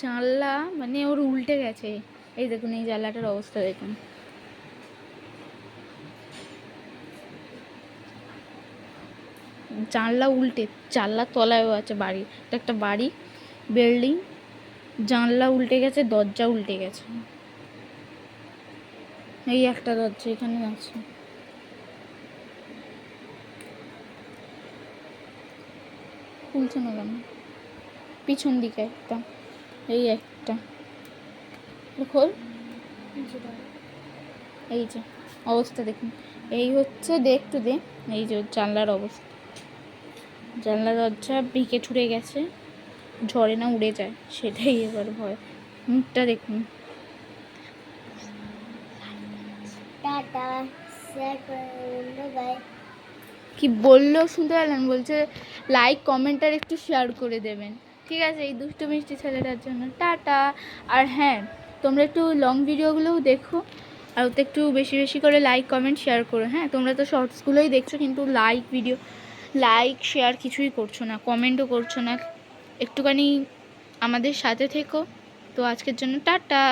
জানলা মানে ওর উল্টে গেছে। এই দেখুন, এই জানলাটার অবস্থা দেখুন। জানলা উল্টে, জানলার তলায়ও আছে বাড়ি, এটা একটা বাড়ি, বিল্ডিং, জানলা উল্টে গেছে, দরজা উল্টে গেছে। এই একটা দরজা এখানে আছে। খুলছে না কেন? পিছন দিকে একটা, এই একটা খোল। এই যে অবস্থা দেখুন, এই হচ্ছে একটু দে। এই যে জানলার অবস্থা, জানলা দরজা ভিকে ঠুরে গেছে, ঝড়ে না উড়ে যায় সেটাই এবার ভয়। মুখটা দেখুন। কি বললো শুনতে পেলেন? বলছে লাইক কমেন্ট আর একটু শেয়ার করে দেবেন, ঠিক আছে, এই দুষ্টু মিষ্টি ছেলেটার জন্য। টাটা। আর হ্যাঁ, তোমরা একটু লং ভিডিওগুলোও দেখো, আর ওতে একটু বেশি বেশি করে লাইক কমেন্ট শেয়ার করো। হ্যাঁ, তোমরা তো শর্টসগুলোই দেখছো, কিন্তু লাইক শেয়ার কিছুই করছো না, কমেন্টও করছো না। একটুখানি আমাদের সাথে থেকো। তো আজকের জন্য টাটা।